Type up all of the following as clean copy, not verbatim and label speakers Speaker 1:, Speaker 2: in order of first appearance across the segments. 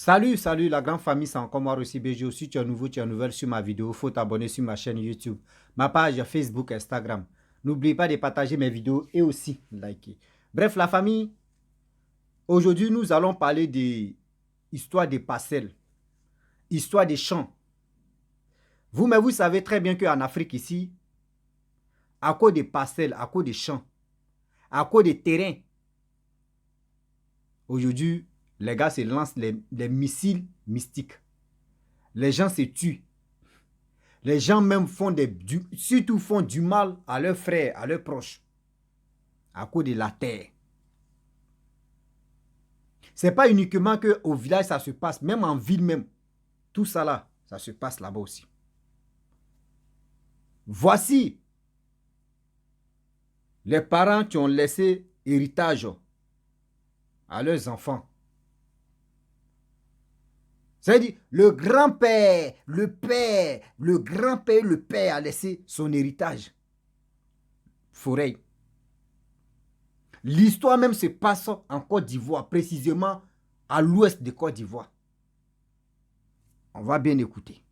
Speaker 1: Salut la grande famille, c'est encore moi aussi BG. Si tu es nouveau, tu es nouvelle sur ma vidéo, il faut t'abonner sur ma chaîne YouTube, ma page Facebook, Instagram. N'oublie pas de partager mes vidéos et aussi liker. Bref, la famille, aujourd'hui nous allons parler de l'histoire des parcelles, histoire des champs. Mais vous savez très bien qu'en Afrique ici, à cause des parcelles, à cause des champs, à cause des terrains, aujourd'hui, les gars se lancent les missiles mystiques. Les gens se tuent. Les gens même surtout font du mal à leurs frères, à leurs proches, à cause de la terre. Ce n'est pas uniquement qu'au village ça se passe, même en ville même. Tout ça là, ça se passe là-bas aussi. Voici les parents qui ont laissé héritage à leurs enfants. C'est-à-dire, le grand-père, le père, le grand-père, le père a laissé son héritage. Forêt. L'histoire même se passe en Côte d'Ivoire, précisément à l'ouest de Côte d'Ivoire. On va bien écouter.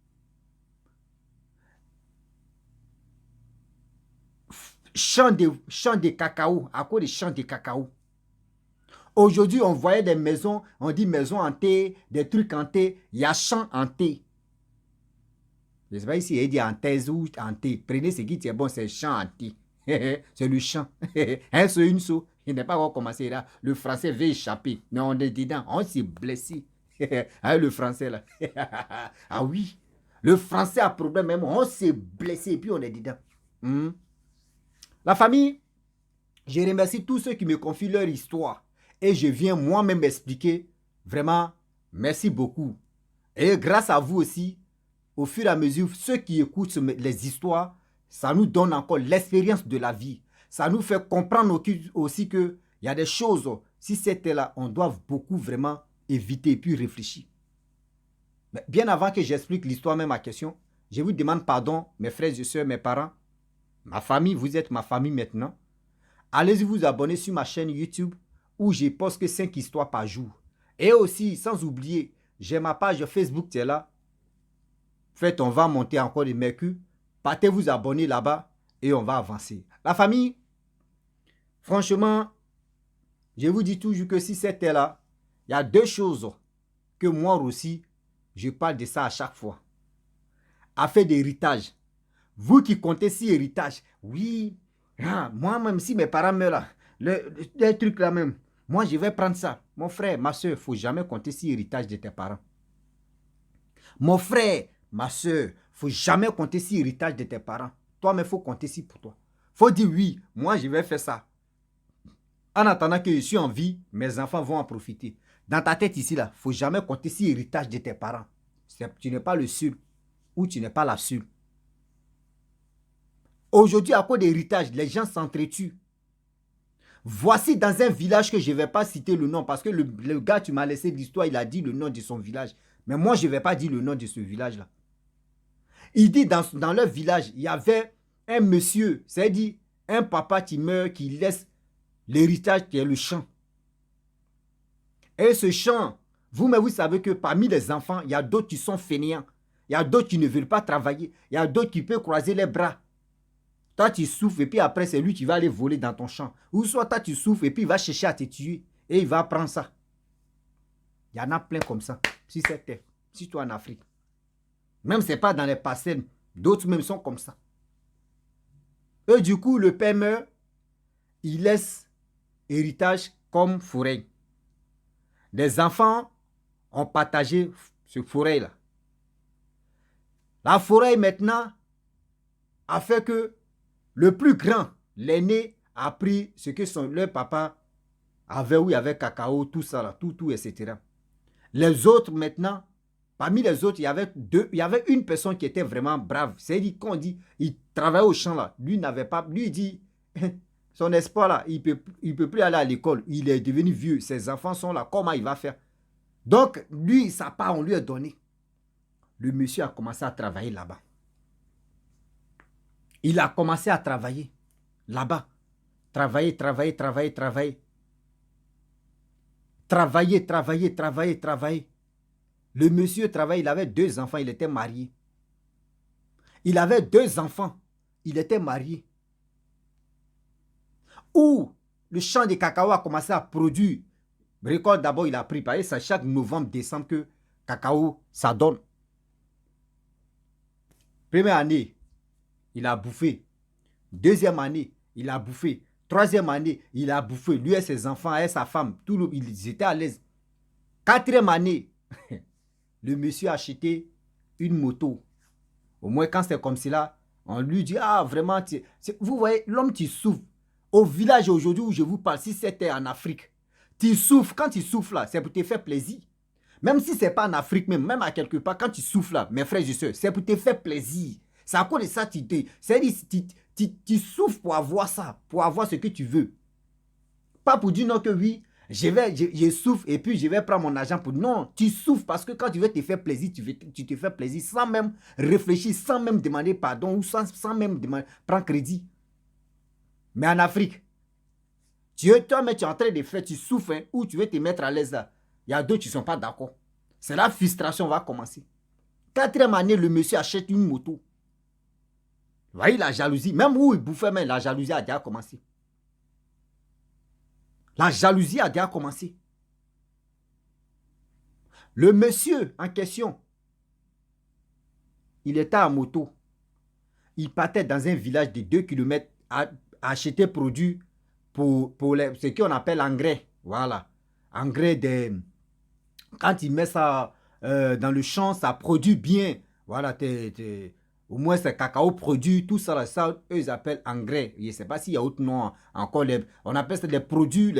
Speaker 1: Champs de cacao, à cause des champs de cacao. Aujourd'hui, on voyait des maisons, on dit maisons hantées, des trucs hantés. Il y a champs hantés. Je ne sais pas ici, il dit hantés ou hantés. Prenez ce qui est bon, c'est champ hanté. C'est le champ. C'est une chose. Il n'est pas encore commencé là. Le français veut échapper. Mais on est dedans. On s'est blessé. Le français là. Ah oui. Le français a problème même. On s'est blessé et puis on est dedans. La famille, je remercie tous ceux qui me confient leur histoire. Et je viens moi-même expliquer. Vraiment, merci beaucoup. Et grâce à vous aussi, au fur et à mesure, ceux qui écoutent les histoires, ça nous donne encore l'expérience de la vie. Ça nous fait comprendre aussi qu'il y a des choses, si c'était là, on doit beaucoup vraiment éviter et puis réfléchir. Mais bien avant que j'explique l'histoire même à question, je vous demande pardon, mes frères et sœurs, mes parents, ma famille, vous êtes ma famille maintenant. Allez-y vous abonner sur ma chaîne YouTube où je poste que 5 histoires par jour. Et aussi, sans oublier, j'ai ma page Facebook qui est là. Faites, on va monter encore des mercure. Partez vous abonner là-bas et on va avancer. La famille, franchement, je vous dis toujours que si c'était là, il y a deux choses que moi aussi, je parle de ça à chaque fois. Affaire d'héritage. Vous qui comptez si héritage, oui, moi même si mes parents meurent là, les trucs là même, moi je vais prendre ça. Mon frère, ma soeur, il ne faut jamais compter si héritage de tes parents. Mon frère, ma soeur, il ne faut jamais compter si héritage de tes parents. Toi-même, il faut compter si pour toi. Il faut dire oui, moi je vais faire ça. En attendant que je suis en vie, mes enfants vont en profiter. Dans ta tête ici, là, il ne faut jamais compter si héritage de tes parents. Tu n'es pas le seul ou tu n'es pas la seule. Aujourd'hui, à cause d'héritage, les gens s'entretuent. Voici dans un village que je ne vais pas citer le nom parce que le gars, tu m'as laissé l'histoire, il a dit le nom de son village. Mais moi, je ne vais pas dire le nom de ce village-là. Il dit dans leur village, il y avait un monsieur, c'est-à-dire un papa qui meurt, qui laisse l'héritage qui est le champ. Et ce champ, vous savez que parmi les enfants, il y a d'autres qui sont fainéants. Il y a d'autres qui ne veulent pas travailler. Il y a d'autres qui peuvent croiser les bras. Toi, tu souffres et puis après, c'est lui qui va aller voler dans ton champ. Ou soit toi, tu souffres et puis il va chercher à te tuer et il va prendre ça. Il y en a plein comme ça. Si c'était, si tu es en Afrique. Même ce n'est pas dans les parcelles. D'autres même sont comme ça. Et du coup, le père meurt. Il laisse héritage comme forêt. Les enfants ont partagé ce forêt-là. La forêt maintenant a fait que le plus grand, l'aîné, a pris ce que leur papa avait, où il y avait cacao, tout ça, là, tout, etc. Les autres maintenant, parmi les autres, il y avait une personne qui était vraiment brave. C'est-à-dire qu'on dit, il travaillait au champ là. Lui n'avait pas, lui il dit, son espoir là, il peut plus aller à l'école. Il est devenu vieux. Ses enfants sont là. Comment il va faire? Donc, lui, sa part, on lui a donné. Le monsieur a commencé à travailler là-bas. Il a commencé à travailler là-bas. Travailler. Travailler. Le monsieur travaillait, il avait 2 enfants, il était marié. Il avait 2 enfants, il était marié. Où le champ de cacao a commencé à produire. Récolte d'abord, il a préparé ça chaque novembre, décembre que cacao, ça donne. Première année, il a bouffé. Deuxième année, il a bouffé. Troisième année, il a bouffé. Lui et ses enfants et sa femme, ils étaient à l'aise. Quatrième année, le monsieur a acheté une moto. Au moins, quand c'est comme cela, on lui dit, ah, vraiment, vous voyez, l'homme qui souffre. Au village aujourd'hui où je vous parle, si c'était en Afrique, tu souffres, quand tu souffres là, c'est pour te faire plaisir. Même si ce n'est pas en Afrique, même à quelque part, quand tu souffres là, mes frères et sœurs, c'est pour te faire plaisir. C'est à cause de ça que tu souffres pour avoir ça, pour avoir ce que tu veux. Pas pour dire non que oui, je souffre et puis je vais prendre mon argent pour... Non, tu souffres parce que quand tu veux te faire plaisir, tu te fais plaisir sans même réfléchir, sans même demander pardon ou sans même prendre crédit. Mais en Afrique, toi-même tu es en train de faire, tu souffres hein, ou tu veux te mettre à l'aise là. Il y a d'autres qui ne sont pas d'accord. C'est la frustration va commencer. Quatrième année, le monsieur achète une moto. Vous voyez la jalousie, même où il bouffait, mais la jalousie a déjà commencé. La jalousie a déjà commencé. Le monsieur en question, il était en moto. Il partait dans un village de 2 km à acheter produits pour ce qu'on appelle engrais. Voilà. Engrais quand il met ça dans le champ, ça produit bien. Voilà. Au moins, c'est cacao produit, tout ça, ça, eux, ils appellent engrais. Je ne sais pas s'il y a autre nom encore. On appelle ça les produits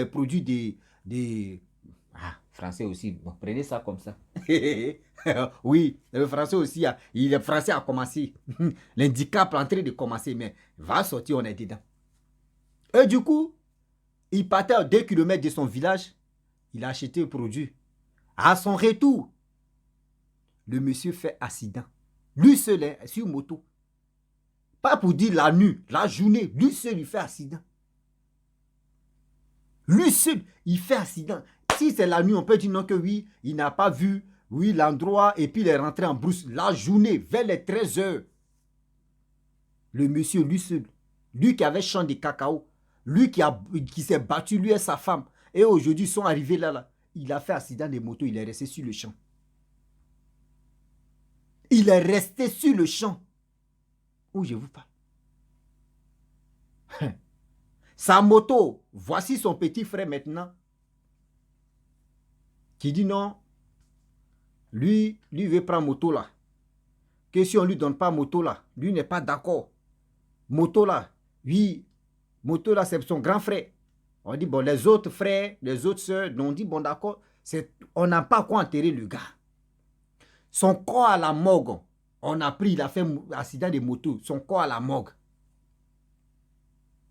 Speaker 1: des français aussi. Bon, prenez ça comme ça. Oui, le français aussi, le français a commencé. L'handicap est en train de commencer, mais va sortir, on est dedans. Et du coup, il partait à 2 km de son village. Il a acheté le produit. À son retour, le monsieur fait accident. Lui seul, sur moto. Pas pour dire la nuit, la journée. Lui seul, il fait accident. Lui seul, il fait accident. Si c'est la nuit, on peut dire non que oui, il n'a pas vu, oui, l'endroit, et puis il est rentré en brousse. La journée, vers les 13 heures. Le monsieur, lui seul, lui qui avait champ de cacao, lui qui s'est battu, lui et sa femme, et aujourd'hui, ils sont arrivés là. Il a fait accident de moto, il est resté sur le champ. Il est resté sur le champ où je vous parle. Sa moto, voici son petit frère maintenant, qui dit non, lui veut prendre moto là. Que si on ne lui donne pas moto là, lui n'est pas d'accord. Moto là, oui, moto là, c'est son grand frère. On dit, bon, les autres frères, les autres soeurs, on dit, bon, d'accord, on n'a pas quoi enterrer le gars. Son corps à la morgue, on a pris, il a fait un accident de moto, son corps à la morgue.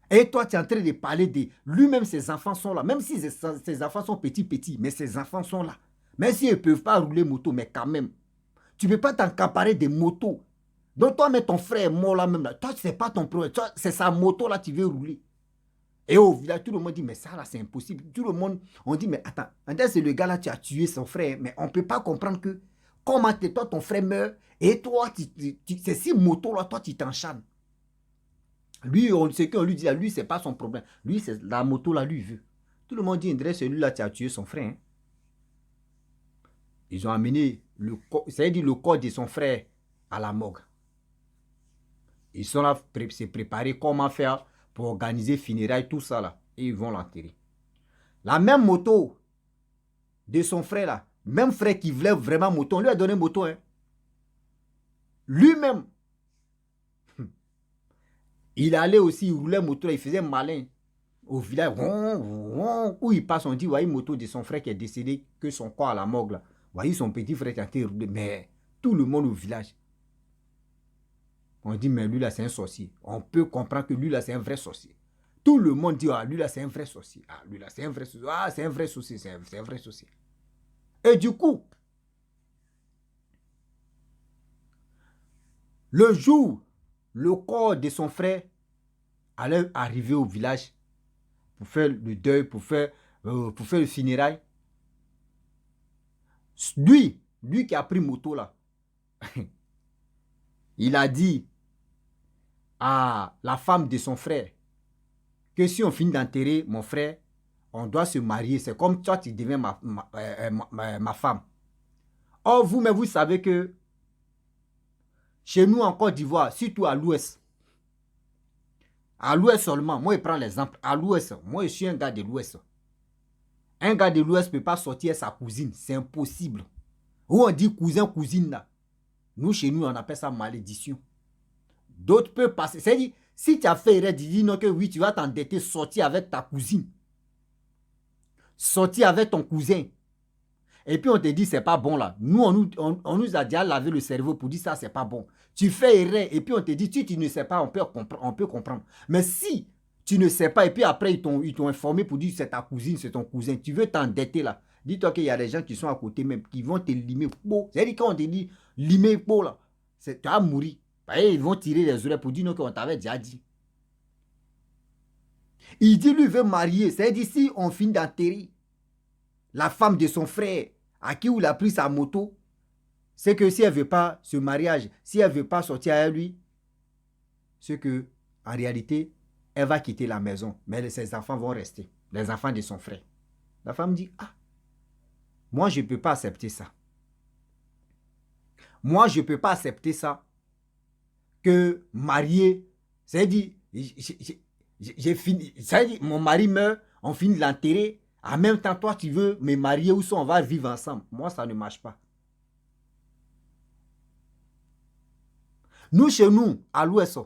Speaker 1: Et toi, tu es en train de parler de lui-même, ses enfants sont là. Même si ses enfants sont petits, mais ses enfants sont là. Même s'ils ne peuvent pas rouler moto, mais quand même. Tu ne peux pas t'encaparer des motos. Donc toi, mais ton frère est mort là même. Là. Toi, ce n'est pas ton problème. C'est sa moto là, tu veux rouler. Et au village, tout le monde dit, mais ça là, c'est impossible. Tout le monde, on dit, mais attends, c'est le gars là, tu as tué son frère. Mais on ne peut pas comprendre que comment toi, ton frère meurt. Et toi, c'est si moto là, toi, tu t'enchaînes. Lui, ce qu'on lui dit, lui, c'est pas son problème. Lui, c'est la moto là, lui, veut. Tout le monde dit, André, celui-là, tu as tué son frère. Hein. Ils ont amené le corps de son frère à la morgue. Ils sont là, se préparer comment faire pour organiser funérailles, tout ça là. Et ils vont l'enterrer. La même moto de son frère là, même frère qui voulait vraiment moto, on lui a donné moto. Hein. Lui-même, il allait aussi, il roulait moto, il faisait malin. Au village, où il passe, on dit, voyez, moto de son frère qui est décédé, que son corps à la morgue là. Voyez, son petit frère qui a été roulé. Mais tout le monde au village, on dit, mais lui là, c'est un sorcier. On peut comprendre que lui là, c'est un vrai sorcier. Tout le monde dit, ah, lui là, c'est un vrai sorcier. Ah, lui là, c'est un vrai sorcier. Ah, c'est un vrai sorcier, c'est un vrai sorcier. Et du coup, le jour, le corps de son frère allait arriver au village pour faire le deuil, pour faire le funérail. Lui, lui qui a pris moto là, il a dit à la femme de son frère que si on finit d'enterrer mon frère, on doit se marier. C'est comme toi, tu deviens ma femme. Or, vous, mais vous savez que chez nous en Côte d'Ivoire, surtout à l'ouest seulement, moi je prends l'exemple, à l'ouest, moi je suis un gars de l'ouest. Un gars de l'ouest ne peut pas sortir sa cousine, c'est impossible. Où on dit cousin, cousine là, nous chez nous on appelle ça malédiction. D'autres peuvent passer, c'est-à-dire, si tu as fait erreur, dis non que oui, tu vas t'endetter, sortir avec ta cousine. Sortir avec ton cousin. Et puis on te dit c'est pas bon là. Nous, on nous a déjà lavé le cerveau pour dire ça c'est pas bon. Tu fais erreur et puis on te dit tu ne sais pas, on peut comprendre. Mais si tu ne sais pas et puis après ils t'ont informé pour dire c'est ta cousine, c'est ton cousin, tu veux t'endetter là. Dis-toi qu'il y a des gens qui sont à côté même, qui vont te limer. C'est-à-dire quand on te dit limer là, tu vas mourir. Ils vont tirer les oreilles pour dire non qu'on t'avait déjà dit. Il dit lui veut marier. C'est-à-dire si on finit d'enterrer la femme de son frère à qui il a pris sa moto, c'est que si elle ne veut pas ce mariage, si elle ne veut pas sortir avec lui, c'est que en réalité, elle va quitter la maison. Mais ses enfants vont rester. Les enfants de son frère. La femme dit, ah, moi je ne peux pas accepter ça. Moi je ne peux pas accepter ça. Que marier, c'est-à-dire, j'ai fini, c'est-à-dire, mon mari meurt, on finit de l'enterrer. En même temps, toi, tu veux me marier ou ça, on va vivre ensemble. Moi, ça ne marche pas. Nous, chez nous, à l'ouest,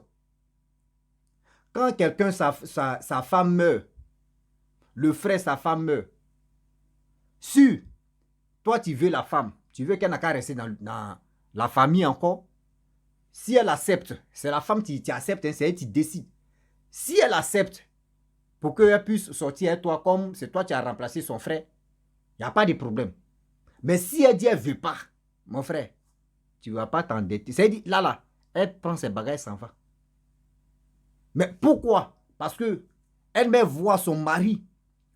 Speaker 1: quand quelqu'un, sa femme meurt, le frère, sa femme meurt, si toi, tu veux la femme, tu veux qu'elle n'a qu'à rester dans la famille encore, si elle accepte, c'est la femme qui accepte, hein, c'est elle qui décide. Si elle accepte, pour qu'elle puisse sortir avec toi, comme c'est toi qui as remplacé son frère, il n'y a pas de problème. Mais si elle dit elle ne veut pas, mon frère, tu ne vas pas t'endetter. C'est-à-dire, là, elle prend ses bagages et s'en va. Mais pourquoi? Parce que elle-même voit son mari,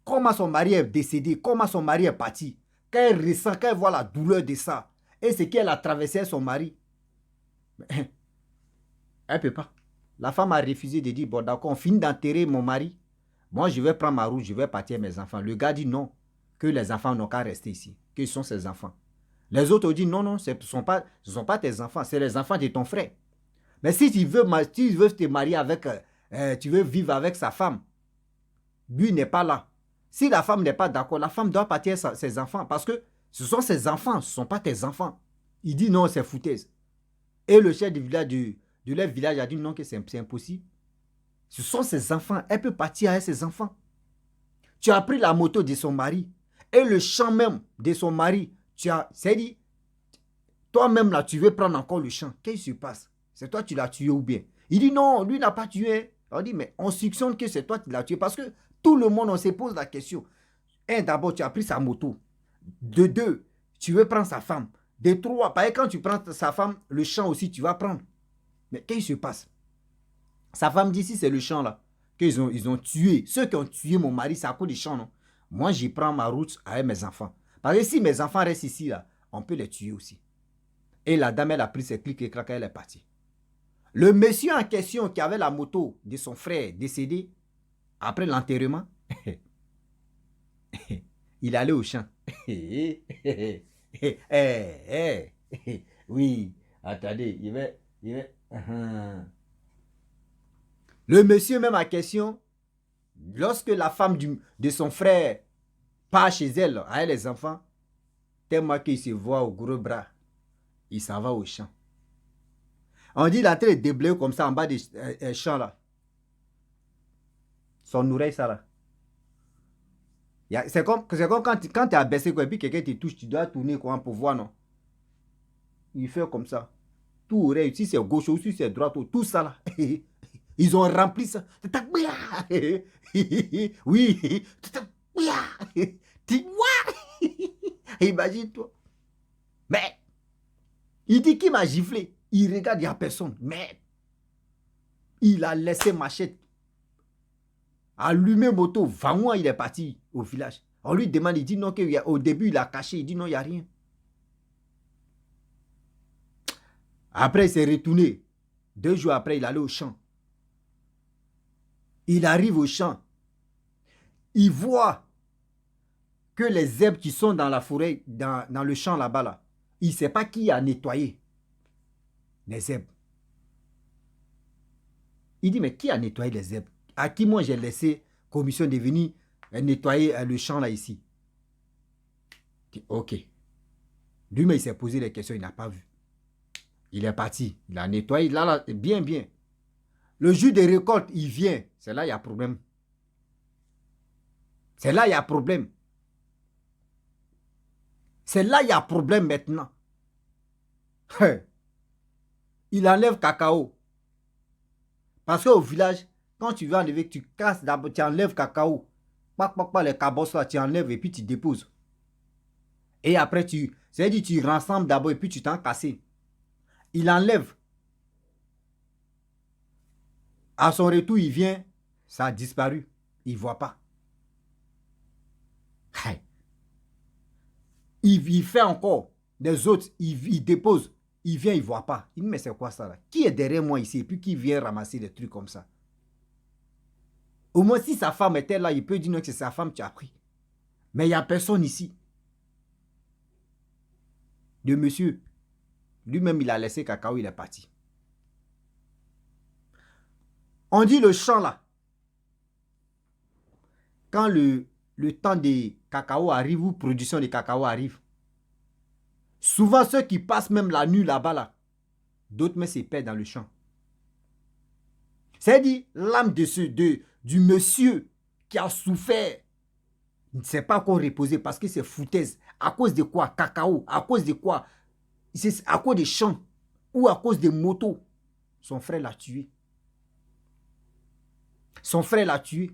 Speaker 1: comment son mari est décédé, comment son mari est parti. Quand elle ressent, quand elle voit la douleur de ça, et ce qu'elle a traversé son mari, elle ne peut pas. La femme a refusé de dire, bon d'accord, on finit d'enterrer mon mari. Moi, je vais prendre ma route, je vais partir mes enfants. Le gars dit non, que les enfants n'ont qu'à rester ici, que ce sont ses enfants. Les autres ont dit non, non, ce ne sont pas tes enfants, c'est les enfants de ton frère. Mais si tu veux te marier avec, tu veux vivre avec sa femme, lui n'est pas là. Si la femme n'est pas d'accord, la femme doit partir ses enfants parce que ce sont ses enfants, ce ne sont pas tes enfants. Il dit non, c'est foutaise. Et le chef du village, de leur village a dit non, que c'est impossible. Ce sont ses enfants. Elle peut partir avec ses enfants. Tu as pris la moto de son mari. Et le champ même de son mari, c'est dit, toi-même là, tu veux prendre encore le champ. Qu'est-ce qui se passe? C'est toi qui l'as tué ou bien? Il dit non, lui n'a pas tué. On dit, mais on soupçonne que c'est toi qui l'as tué. Parce que tout le monde, on se pose la question. Un, d'abord, tu as pris sa moto. De deux, tu veux prendre sa femme. De trois, parce que quand tu prends sa femme, le champ aussi, tu vas prendre. Mais qu'est-ce qui se passe? Sa femme dit, si c'est le champ là, qu'ils ont tué. Ceux qui ont tué mon mari, c'est à cause du champ, non? Moi, j'y prends ma route avec mes enfants. Parce que si mes enfants restent ici, là, on peut les tuer aussi. Et la dame, elle a pris ses clics et claques, elle est partie. Le monsieur en question qui avait la moto de son frère décédé, après l'enterrement, il allait au champ. Oui, attendez, il va... Le monsieur même en question, lorsque la femme de son frère part chez elle, avec les enfants, tellement qu'il se voit au gros bras, il s'en va au champ. On dit il a train de déblayer comme ça en bas des champs là. Son oreille, ça là. C'est comme quand tu es abaissé et puis quelqu'un te touche, tu dois tourner quoi, pour voir, non? Il fait comme ça. Tout oreille, si c'est gauche ou si c'est droite, tout ça là. Ils ont rempli ça. Oui. Imagine-toi. Mais, il dit qu'il m'a giflé. Il regarde, il n'y a personne. Mais, il a laissé machette. Allumé moto. 20 mois, il est parti au village. On lui demande, il dit non, au début, il a caché. Il dit non, il n'y a rien. Après, il s'est retourné. 2 jours après, il allait au champ. Il arrive au champ. Il voit que les zèbres qui sont dans la forêt, dans le champ là-bas, là, il ne sait pas qui a nettoyé les zèbres. Il dit, mais qui a nettoyé les zèbres? À qui moi j'ai laissé commission de venir nettoyer le champ là ici? Il dit, ok. Lui-même, il s'est posé des questions, il n'a pas vu. Il est parti, il a nettoyé, là, bien, bien. Le jour de récolte, il vient. C'est là il y a problème. C'est là il y a problème. C'est là il y a problème maintenant. Il enlève cacao. Parce qu'au village, quand tu veux enlever, tu casses d'abord, tu enlèves cacao. Pas les cabosses là, tu enlèves et puis tu déposes. Et après, c'est-à-dire tu rassembles d'abord et puis tu t'en casses. Il enlève. À son retour, il vient, ça a disparu. Il ne voit pas. Il fait encore des autres, il dépose. Il vient, il ne voit pas. Il dit, mais c'est quoi ça là? Qui est derrière moi ici? Et puis qui vient ramasser des trucs comme ça? Au moins, si sa femme était là, il peut dire non, que c'est sa femme qui a pris. Mais il n'y a personne ici. Le monsieur, lui-même, il a laissé cacao, il est parti. On dit le champ là. Quand le temps des cacao arrive ou production de cacao arrive, souvent ceux qui passent même la nuit là-bas, là, d'autres mais se perdent dans le champ. C'est-à-dire, l'âme du monsieur qui a souffert ne s'est pas encore reposé parce que c'est foutaise. À cause de quoi? Cacao. À cause de quoi? C'est à cause des champs ou à cause des motos. Son frère l'a tué. Son frère l'a tué.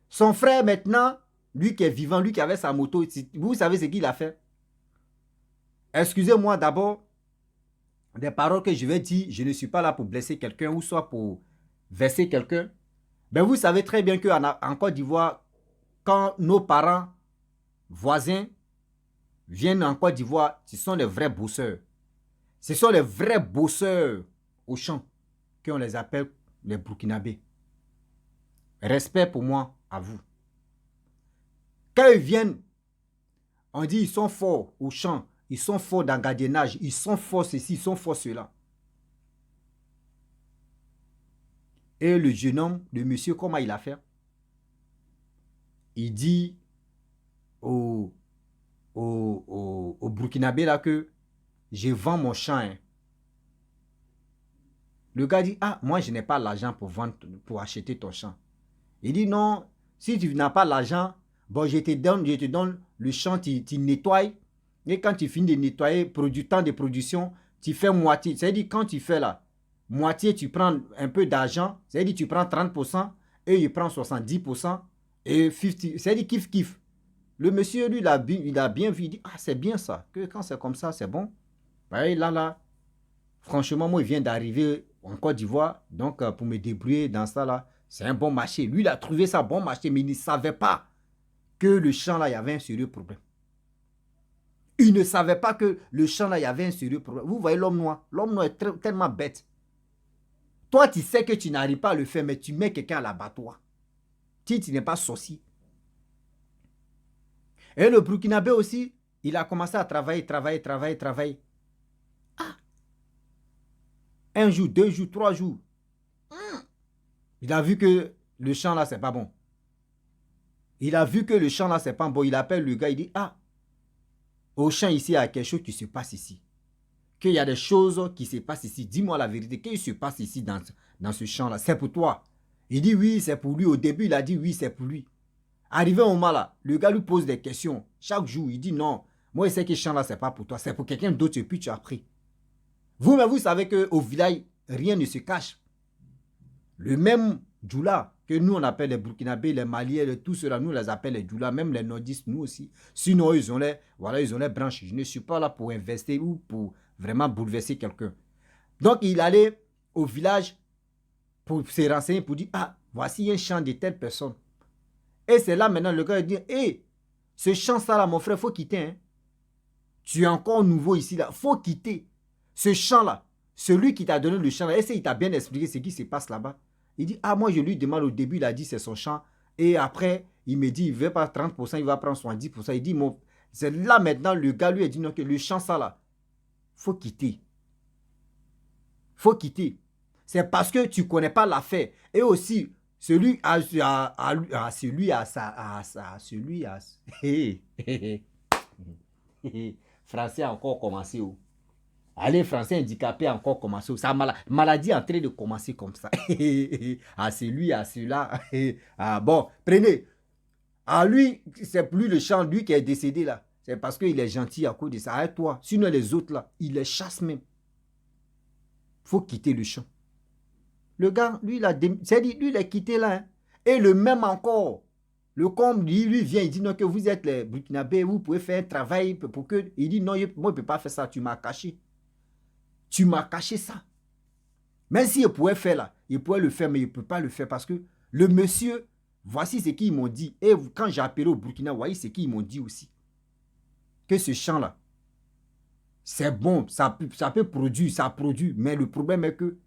Speaker 1: Son frère maintenant, lui qui est vivant, lui qui avait sa moto, vous savez ce qu'il a fait? Excusez-moi d'abord des paroles que je vais dire. Je ne suis pas là pour blesser quelqu'un ou soit pour verser quelqu'un. Mais vous savez très bien qu'en Côte d'Ivoire, quand nos parents voisins viennent en Côte d'Ivoire, ce sont les vrais bosseurs. Ce sont les vrais bosseurs au champ qu'on les appelle les Burkinabés. Respect pour moi, à vous. Quand ils viennent, on dit ils sont forts au champ, ils sont forts dans le gardiennage, ils sont forts ceci, ils sont forts cela. Et le jeune homme, le monsieur, comment il a fait? Il dit au Burkinabé là que je vends mon champ. Hein. Le gars dit, ah, moi je n'ai pas l'argent pour vendre, pour acheter ton champ. Il dit, non, si tu n'as pas l'argent, bon, je te donne le champ, tu nettoies. Et quand tu finis de nettoyer, temps de production, tu fais moitié. C'est-à-dire, quand tu fais là, moitié, tu prends un peu d'argent. C'est-à-dire, tu prends 30% et il prend 70% et 50%. C'est-à-dire, kiff. Le monsieur, lui, il a bien vu. Il dit, ah, c'est bien ça. Que quand c'est comme ça, c'est bon. Ouais, là, franchement, moi, il vient d'arriver en Côte d'Ivoire. Donc, pour me débrouiller dans ça, là, c'est un bon marché. Lui, il a trouvé ça bon marché, mais il ne savait pas que le champ, là, il y avait un sérieux problème. Il ne savait pas que le champ, là, il y avait un sérieux problème. Vous voyez l'homme noir. L'homme noir est tellement bête. Toi, tu sais que tu n'arrives pas à le faire, mais tu mets quelqu'un à l'abattoir. Tu n'es pas sorcier. Et le Burkinabé aussi, il a commencé à travailler. Ah! 1 jour, 2 jours, 3 jours. Il a vu que le champ là, c'est pas bon. Il a vu que le champ là, c'est pas bon. Il appelle le gars, il dit, ah, au champ ici, il y a quelque chose qui se passe ici. Qu'il y a des choses qui se passent ici. Dis-moi la vérité. Qu'est-ce qui se passe ici dans ce champ là? C'est pour toi. Il dit oui, c'est pour lui. Au début, il a dit oui, c'est pour lui. Arrivé au moment là, le gars lui pose des questions. Chaque jour, il dit non. Moi, je sais que ce champ là, c'est pas pour toi. C'est pour quelqu'un d'autre et puis tu as pris. Vous-même, vous savez qu'au village, rien ne se cache. Le même Djoula que nous, on appelle les Burkinabés, les Maliens, tout cela, nous les appelle les Djoula, même les nordistes, nous aussi. Sinon, ils ont les branches. Je ne suis pas là pour investir ou pour vraiment bouleverser quelqu'un. Donc, il allait au village pour se renseigner, pour dire, ah, voici un champ de telle personne. Et c'est là maintenant, le gars dit, hé, ce champ-là, mon frère, il faut quitter. Hein. Tu es encore nouveau ici, là, il faut quitter. Ce champ-là, celui qui t'a donné le champ, est-ce qu'il t'a bien expliqué ce qui se passe là-bas? Il dit, ah, moi, je lui demande au début, il a dit c'est son champ. Et après, il me dit, il ne veut pas 30%, il va prendre 70%. Il dit, c'est là maintenant, le gars lui a dit, non, que le champ, ça là, faut quitter. Faut quitter. C'est parce que tu ne connais pas l'affaire. Et aussi, celui à Français a encore commencé. Allez, Français handicapé a encore commencé. Sa maladie est en train de commencer comme ça. À celui, à celui-là. Ah, bon, prenez. À lui, c'est plus le champ, lui qui est décédé là. C'est parce qu'il est gentil à cause de ça. Avec toi. Sinon, les autres là, il les chasse même. Il faut quitter le champ. Le gars, lui, il a quitté là. Hein. Et le même encore. Le comble, lui vient, il dit non, que vous êtes les Burkinabés, vous pouvez faire un travail pour que. Il dit non, moi, je ne peux pas faire ça, tu m'as caché. Tu m'as caché ça. Même s'il pouvait faire là, il pouvait le faire, mais il ne peut pas le faire parce que le monsieur, voici ce qu'ils m'ont dit. Et quand j'ai appelé au Burkina, voyez ce qu'ils m'ont dit aussi. Que ce champ-là, c'est bon, ça peut produire, ça produit, mais le problème est que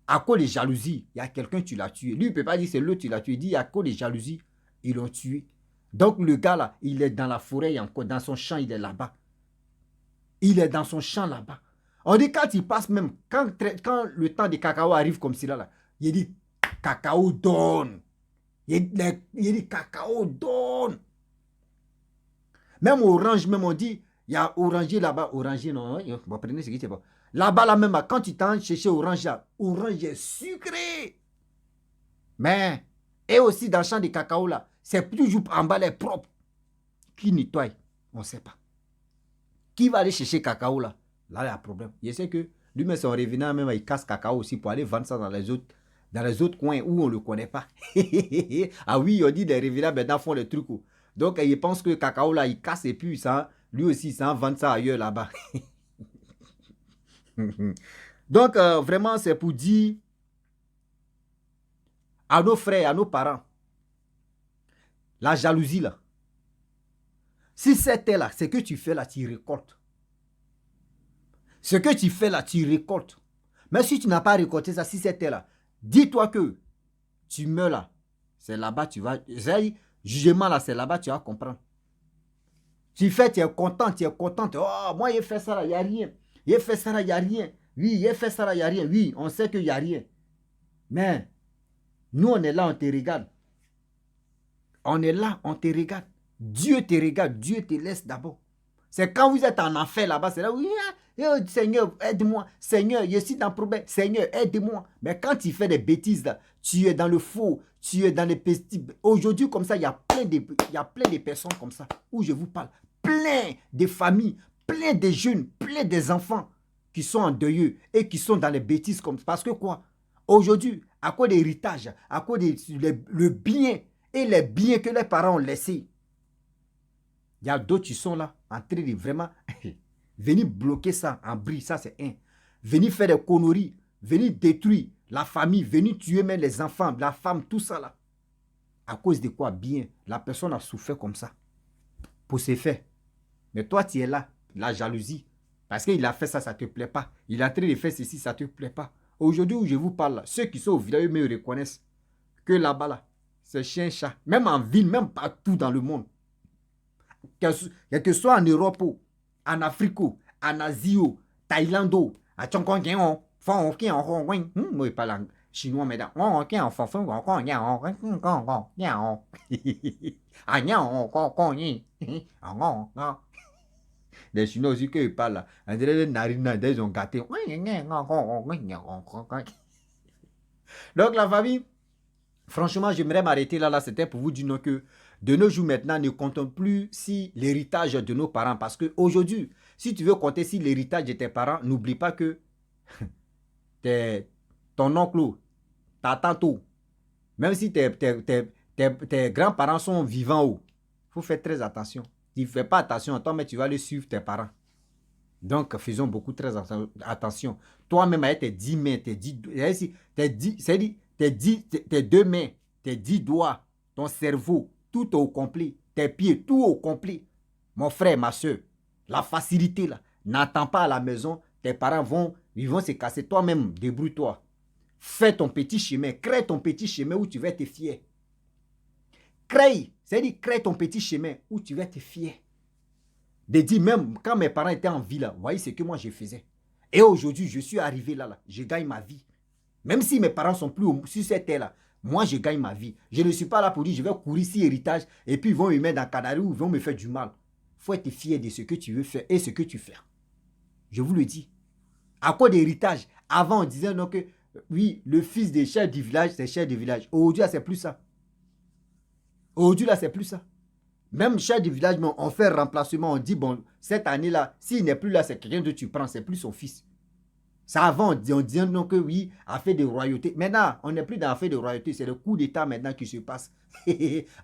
Speaker 1: à cause des jalousies, il y a quelqu'un tu l'as tué. Lui, il ne peut pas dire c'est l'autre tu l'as tué. Il dit à cause des jalousies, ils l'ont tué. Donc le gars là, il est dans la forêt encore, dans son champ, il est là-bas. Il est dans son champ là-bas. On dit quand il passe même, quand le temps des cacao arrive comme cela là, il dit cacao donne. Il dit cacao donne. Même orange, même on dit, il y a oranger là-bas, oranger non, bon, prenez ce qui c'est pas. Là-bas, là même, quand tu t'en cherches orange, orange est sucré. Mais, et aussi dans le champ de cacao, là, c'est toujours en bas les propres. Qui nettoie? On ne sait pas. Qui va aller chercher cacao, là? Là, il y a un problème. Je sais que lui-même, son revenant, même, il casse cacao aussi pour aller vendre ça dans les autres coins où on ne le connaît pas. Ah oui, on dit les revenants, maintenant, font les trucs. Donc, il pense que le cacao, là, il casse et puis, ça, lui aussi, il s'en vend ça ailleurs, là-bas. Donc, vraiment, c'est pour dire à nos frères, à nos parents, la jalousie là, si c'était là, ce que tu fais là, tu récoltes. Ce que tu fais là, tu récoltes. Mais si tu n'as pas récolté ça, si c'était là, dis-toi que tu meurs là, c'est là-bas, tu vas, jugement là, c'est là-bas, tu vas comprendre. Tu fais, tu es content, oh, moi, il fait ça là, il n'y a rien. Il fait ça là, il n'y a rien. Oui, il fait ça là, il n'y a rien. Oui, on sait qu'il n'y a rien. Mais, nous, on est là, on te regarde. On est là, on te regarde. Dieu te regarde, Dieu te laisse d'abord. C'est quand vous êtes en enfer là-bas, c'est là où, Seigneur, aide-moi. Seigneur, je suis dans le problème. Seigneur, aide-moi. Mais quand tu fais des bêtises là, tu es dans le faux, tu es dans les pesticides. Aujourd'hui, comme ça, il y a plein de personnes comme ça, où je vous parle. Plein de familles, plein de jeunes, plein des enfants qui sont endeuillés et qui sont dans les bêtises comme ça. Parce que quoi? Aujourd'hui, à cause de l'héritage, à cause le bien et les biens que les parents ont laissés, il y a d'autres qui sont là, en train de vraiment venir bloquer ça en bris, ça c'est un. Venir faire des conneries, venir détruire la famille, venir tuer même les enfants, la femme, tout ça là. À cause de quoi? Bien, la personne a souffert comme ça, pour ses faits. Mais toi, tu es là, la jalousie. Parce qu'il a fait ça, ça ne te plaît pas. Il est en train de faire ceci, ça ne te plaît pas. Aujourd'hui où je vous parle, là, ceux qui sont au village, me reconnaissent que là-bas, là, c'est chien, chat. Même en ville, même partout dans le monde. Que ce soit en Europe, en Afrique, en Asie, Thaïlande, à Tchongkong, moi, je parle chinois, mais les Chinois aussi, qu'ils parlent là, les narines, ils ont gâté. Donc, la famille, franchement, j'aimerais m'arrêter là. C'était pour vous dire que de nos jours maintenant, ne comptons plus si l'héritage de nos parents. Parce qu'aujourd'hui, si tu veux compter si l'héritage de tes parents, n'oublie pas que ton oncle, ta tante, même si tes grands-parents sont vivants, il faut faire très attention. Tu ne fais pas attention à toi, mais tu vas aller suivre tes parents. Donc, faisons beaucoup très attention. Toi-même, avec tes 10 mains, tes 2 mains, tes 10 doigts, ton cerveau, tout au complet, tes pieds, tout au complet. Mon frère, ma soeur, la facilité là, n'attends pas à la maison, tes parents ils vont se casser. Toi-même, débrouille-toi. Fais ton petit chemin. Crée ton petit chemin où tu vas être fier. C'est-à-dire crée ton petit chemin où tu vas être fier. De dire, même quand mes parents étaient en vie là, vous voyez ce que moi je faisais. Et aujourd'hui, je suis arrivé là, je gagne ma vie. Même si mes parents sont plus sur cette terre-là, moi je gagne ma vie. Je ne suis pas là pour dire, je vais courir sur héritage et puis ils vont me mettre dans le canari ou ils vont me faire du mal. Il faut être fier de ce que tu veux faire et ce que tu fais. Je vous le dis. À quoi d'héritage? Avant, on disait donc que oui, le fils des chefs du village, c'est chef du village. Aujourd'hui, là, c'est plus ça. Aujourd'hui, là, c'est plus ça. Même chef du village, on fait remplacement. On dit, bon, cette année-là, s'il n'est plus là, c'est quelqu'un que tu prends, c'est plus son fils. Ça avant, on disait donc que oui, affaire de royauté. Maintenant, on n'est plus dans l'affaire de royauté, c'est le coup d'État maintenant qui se passe.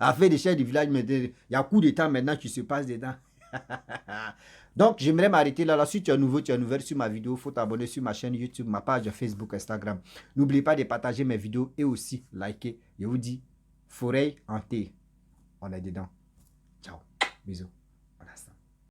Speaker 1: Affaire des chefs du village, il y a coup d'État maintenant qui se passe dedans. Donc, j'aimerais m'arrêter là. Si tu es nouveau, tu es nouvelle sur ma vidéo, il faut t'abonner sur ma chaîne YouTube, ma page Facebook, Instagram. N'oubliez pas de partager mes vidéos et aussi liker. Je vous dis, forêt hantée. On est dedans. Ciao. Bisous.